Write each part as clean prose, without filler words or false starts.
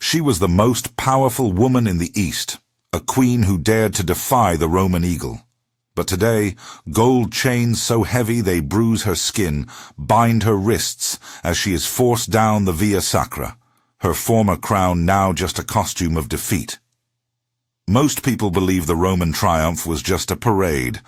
She was the most powerful woman in the East, a queen who dared to defy the Roman eagle. But today, gold chains so heavy they bruise her skin bind her wrists as she is forced down the Via Sacra, her former crown now just a costume of defeat. Most people believe the Roman triumph was just a parade,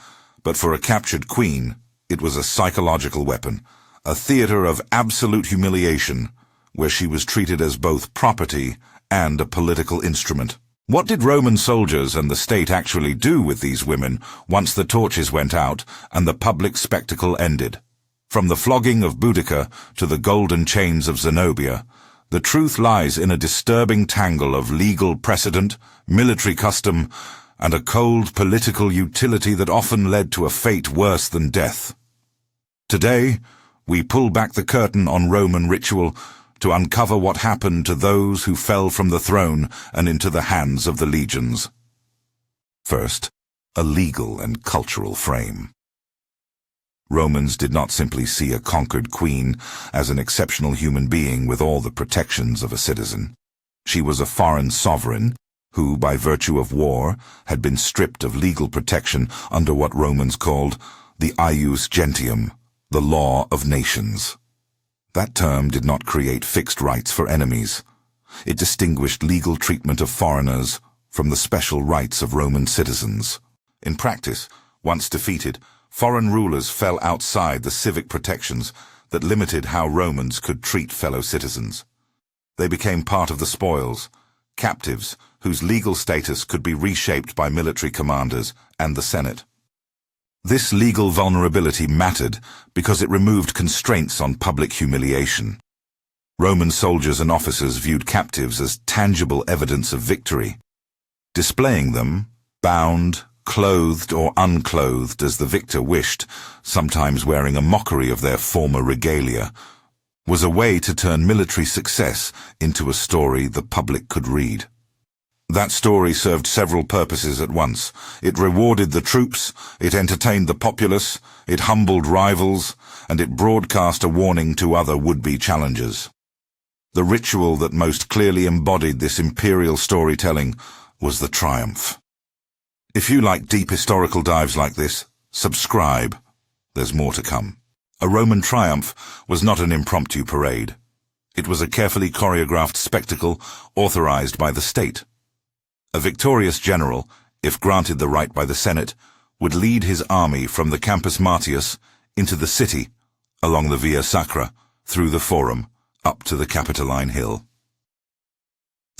but for a captured queen, it was a psychological weapon, a theater of absolute humiliation, where she was treated as both property and a political instrument. What did Roman soldiers and the state actually do with these women once the torches went out and the public spectacle ended? From the flogging of Boudica to the golden chains of Zenobia, the truth lies in a disturbing tangle of legal precedent, military custom, and a cold political utility that often led to a fate worse than death. Today, we pull back the curtain on Roman ritual to uncover what happened to those who fell from the throne and into the hands of the legions. First, a legal and cultural frame. Romans did not simply see a conquered queen as an exceptional human being with all the protections of a citizen. She was a foreign sovereign who, by virtue of war, had been stripped of legal protection under what Romans called the ius gentium, the law of nations. That term did not create fixed rights for enemies. It distinguished legal treatment of foreigners from the special rights of Roman citizens. In practice, once defeated, foreign rulers fell outside the civic protections that limited how Romans could treat fellow citizens. They became part of the spoils, captives whose legal status could be reshaped by military commanders and the Senate. This legal vulnerability mattered because it removed constraints on public humiliation. Roman soldiers and officers viewed captives as tangible evidence of victory. Displaying them, bound, clothed or unclothed as the victor wished, sometimes wearing a mockery of their former regalia, was a way to turn military success into a story the public could read. That story served several purposes at once. It rewarded the troops, it entertained the populace, it humbled rivals, and it broadcast a warning to other would-be challengers. The ritual that most clearly embodied this imperial storytelling was the triumph. If you like deep historical dives like this, subscribe. There's more to come. A Roman triumph was not an impromptu parade. It was a carefully choreographed spectacle authorized by the state. A victorious general, if granted the right by the Senate, would lead his army from the Campus Martius into the city, along the Via Sacra, through the Forum, up to the Capitoline Hill.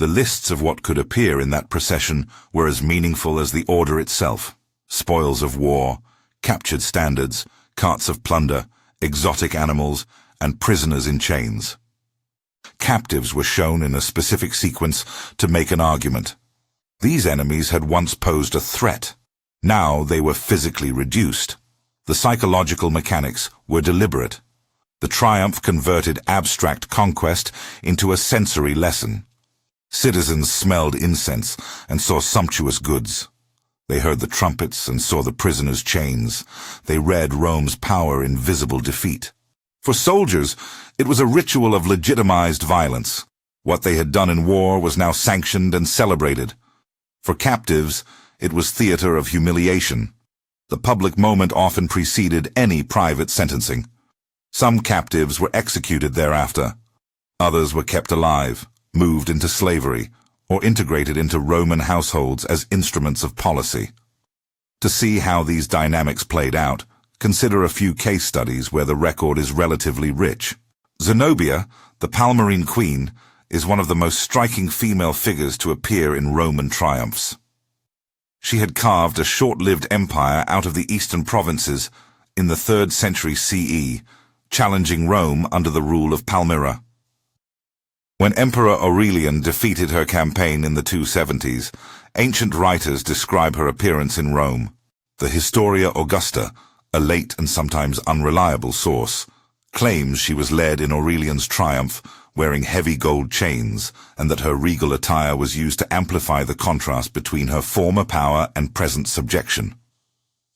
The lists of what could appear in that procession were as meaningful as the order itself: spoils of war, captured standards, carts of plunder, exotic animals, and prisoners in chains. Captives were shown in a specific sequence to make an argument. These enemies had once posed a threat. Now they were physically reduced. The psychological mechanics were deliberate. The triumph converted abstract conquest into a sensory lesson. Citizens smelled incense and saw sumptuous goods. They heard the trumpets and saw the prisoners' chains. They read Rome's power in visible defeat. For soldiers, it was a ritual of legitimized violence. What they had done in war was now sanctioned and celebrated. For captives, it was theater of humiliation. The public moment often preceded any private sentencing. Some captives were executed thereafter. Others were kept alive, moved into slavery, or integrated into Roman households as instruments of policy. To see how these dynamics played out, consider a few case studies where the record is relatively rich. Zenobia, the Palmyrene queen, is one of the most striking female figures to appear in Roman triumphs. She had carved a short-lived empire out of the eastern provinces in the 3rd century CE, challenging Rome under the rule of Palmyra. When Emperor Aurelian defeated her campaign in the 270s, ancient writers describe her appearance in Rome. The Historia Augusta, a late and sometimes unreliable source, claims she was led in Aurelian's triumph wearing heavy gold chains, and that her regal attire was used to amplify the contrast between her former power and present subjection.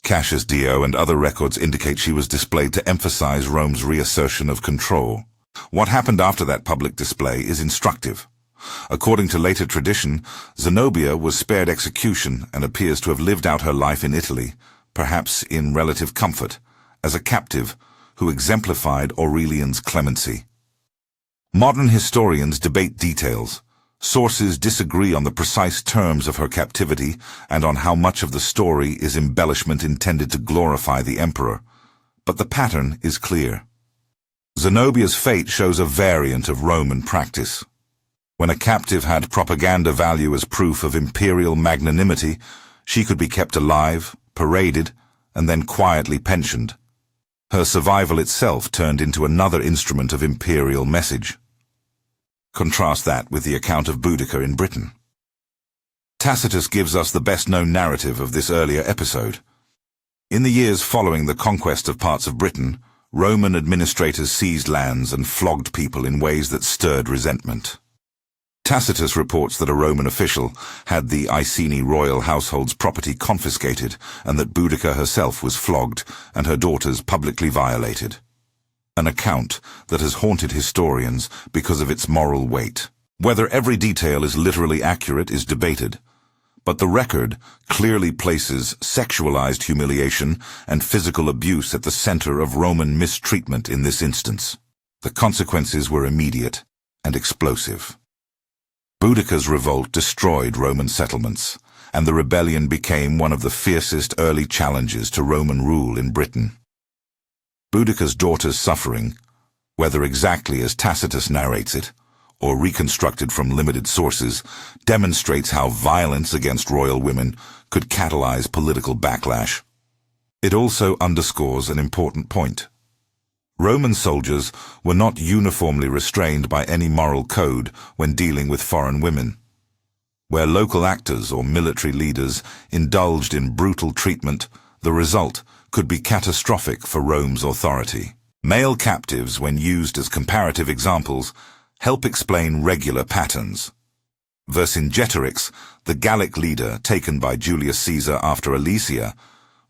Cassius Dio and other records indicate she was displayed to emphasize Rome's reassertion of control. What happened after that public display is instructive. According to later tradition, Zenobia was spared execution and appears to have lived out her life in Italy, perhaps in relative comfort, as a captive who exemplified Aurelian's clemency. Modern historians debate details. Sources disagree on the precise terms of her captivity and on how much of the story is embellishment intended to glorify the emperor, but the pattern is clear. Zenobia's fate shows a variant of Roman practice. When a captive had propaganda value as proof of imperial magnanimity, she could be kept alive, paraded, and then quietly pensioned. Her survival itself turned into another instrument of imperial message. Contrast that with the account of Boudica in Britain. Tacitus gives us the best-known narrative of this earlier episode. In the years following the conquest of parts of Britain, Roman administrators seized lands and flogged people in ways that stirred resentment. Tacitus reports that a Roman official had the Iceni royal household's property confiscated and that Boudica herself was flogged and her daughters publicly violated. An account that has haunted historians because of its moral weight. Whether every detail is literally accurate is debated, but the record clearly places sexualized humiliation and physical abuse at the center of Roman mistreatment in this instance. The consequences were immediate and explosive. Boudica's revolt destroyed Roman settlements, and the rebellion became one of the fiercest early challenges to Roman rule in Britain. Boudica's daughter's suffering, whether exactly as Tacitus narrates it, or reconstructed from limited sources, demonstrates how violence against royal women could catalyze political backlash. It also underscores an important point. Roman soldiers were not uniformly restrained by any moral code when dealing with foreign women. Where local actors or military leaders indulged in brutal treatment, the result could be catastrophic for Rome's authority. Male captives, when used as comparative examples, help explain regular patterns. Vercingetorix, the Gallic leader taken by Julius Caesar after Alesia,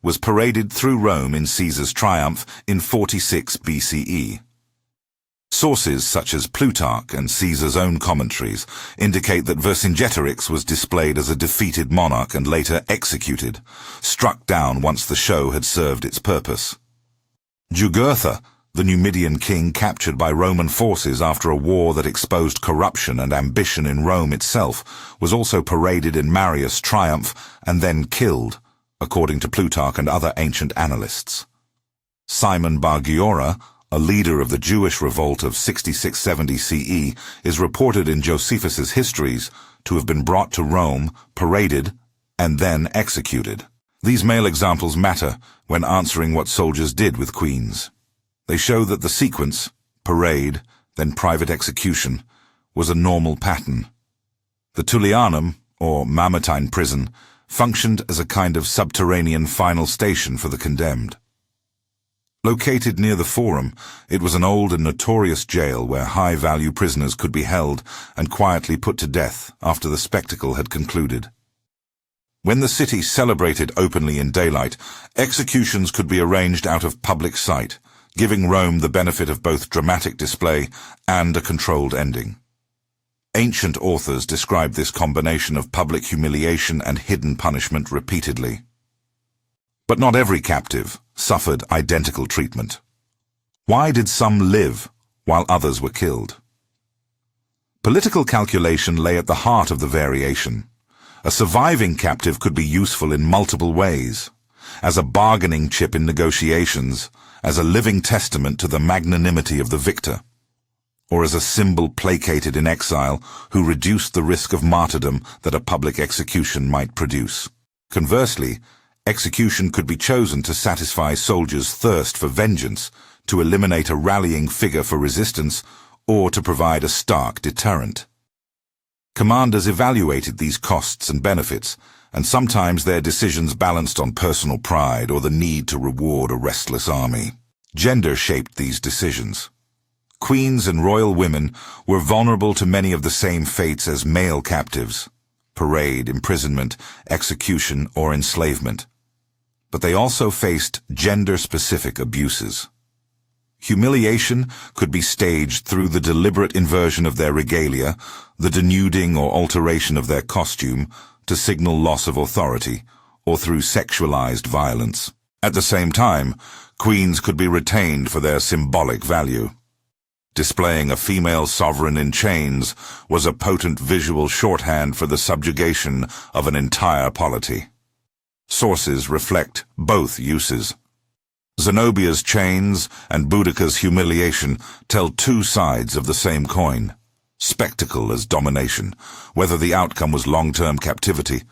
was paraded through Rome in Caesar's triumph in 46 BCE. Sources such as Plutarch and Caesar's own commentaries indicate that Vercingetorix was displayed as a defeated monarch and later executed, struck down once the show had served its purpose. Jugurtha, the Numidian king captured by Roman forces after a war that exposed corruption and ambition in Rome itself, was also paraded in Marius' triumph and then killed, according to Plutarch and other ancient annalists. Simon Bar Giora, a leader of the Jewish revolt of 66-70 CE, is reported in Josephus's histories to have been brought to Rome, paraded, and then executed. These male examples matter when answering what soldiers did with queens. They show that the sequence, parade, then private execution, was a normal pattern. The Tullianum, or Mamertine prison, functioned as a kind of subterranean final station for the condemned. Located near the Forum, it was an old and notorious jail where high-value prisoners could be held and quietly put to death after the spectacle had concluded. When the city celebrated openly in daylight, executions could be arranged out of public sight, giving Rome the benefit of both dramatic display and a controlled ending. Ancient authors describe this combination of public humiliation and hidden punishment repeatedly. But not every captive suffered identical treatment. Why did some live while others were killed? Political calculation lay at the heart of the variation. A surviving captive could be useful in multiple ways, as a bargaining chip in negotiations, as a living testament to the magnanimity of the victor, or as a symbol placated in exile who reduced the risk of martyrdom that a public execution might produce. Conversely, execution could be chosen to satisfy soldiers' thirst for vengeance, to eliminate a rallying figure for resistance, or to provide a stark deterrent. Commanders evaluated these costs and benefits, and sometimes their decisions balanced on personal pride or the need to reward a restless army. Gender shaped these decisions. Queens and royal women were vulnerable to many of the same fates as male captives: parade, imprisonment, execution, or enslavement. But they also faced gender-specific abuses. Humiliation could be staged through the deliberate inversion of their regalia, the denuding or alteration of their costume to signal loss of authority, or through sexualized violence. At the same time, queens could be retained for their symbolic value. Displaying a female sovereign in chains was a potent visual shorthand for the subjugation of an entire polity. Sources reflect both uses. Zenobia's chains and Boudica's humiliation tell two sides of the same coin. Spectacle as domination, whether the outcome was long-term captivity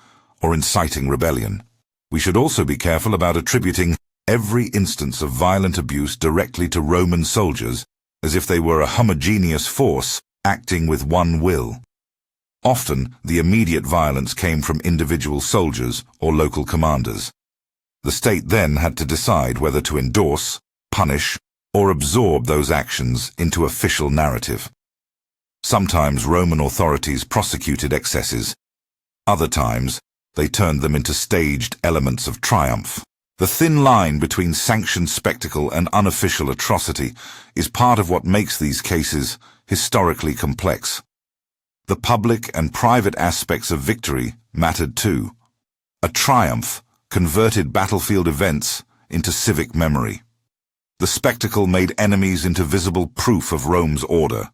or inciting rebellion. We should also be careful about attributing every instance of violent abuse directly to Roman soldiers as if they were a homogeneous force acting with one will. Often, the immediate violence came from individual soldiers or local commanders. The state then had to decide whether to endorse, punish, or absorb those actions into official narrative. Sometimes Roman authorities prosecuted excesses. Other times, they turned them into staged elements of triumph. The thin line between sanctioned spectacle and unofficial atrocity is part of what makes these cases historically complex. The public and private aspects of victory mattered too. A triumph converted battlefield events into civic memory. The spectacle made enemies into visible proof of Rome's order.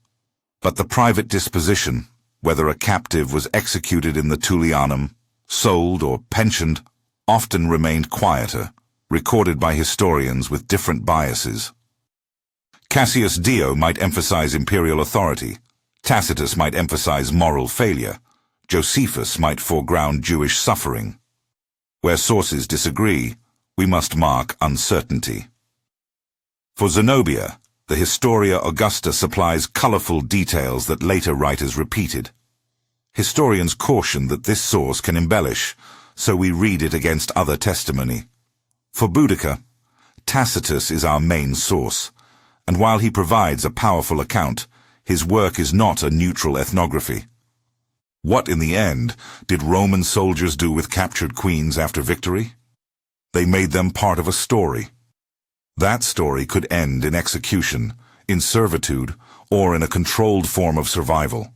But the private disposition, whether a captive was executed in the Tullianum, sold or pensioned, often remained quieter, recorded by historians with different biases. Cassius Dio might emphasize imperial authority, Tacitus might emphasize moral failure, Josephus might foreground Jewish suffering. Where sources disagree, we must mark uncertainty. For Zenobia, the Historia Augusta supplies colorful details that later writers repeated. Historians caution that this source can embellish, so we read it against other testimony. For Boudica, Tacitus is our main source, and while he provides a powerful account, his work is not a neutral ethnography. What, in the end, did Roman soldiers do with captured queens after victory? They made them part of a story. That story could end in execution, in servitude, or in a controlled form of survival.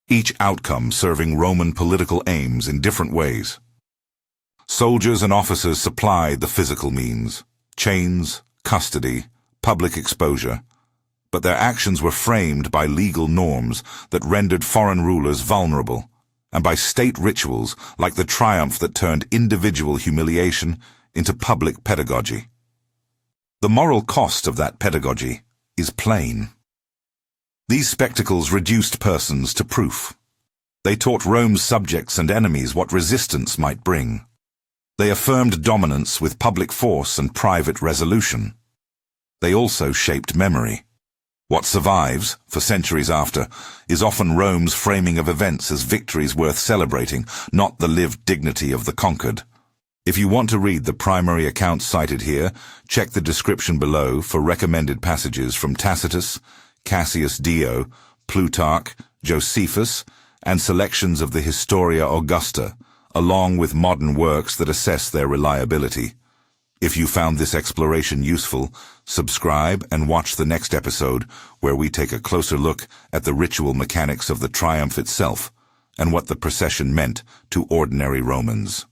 Each outcome serving Roman political aims in different ways. Soldiers and officers supplied the physical means, chains, custody, public exposure, but their actions were framed by legal norms that rendered foreign rulers vulnerable, and by state rituals like the triumph that turned individual humiliation into public pedagogy. The moral cost of that pedagogy is plain. These spectacles reduced persons to proof. They taught Rome's subjects and enemies what resistance might bring. They affirmed dominance with public force and private resolution. They also shaped memory. What survives, for centuries after, is often Rome's framing of events as victories worth celebrating, not the lived dignity of the conquered. If you want to read the primary accounts cited here, check the description below for recommended passages from Tacitus, Cassius Dio, Plutarch, Josephus, and selections of the Historia Augusta, along with modern works that assess their reliability. If you found this exploration useful, subscribe and watch the next episode where we take a closer look at the ritual mechanics of the triumph itself and what the procession meant to ordinary Romans.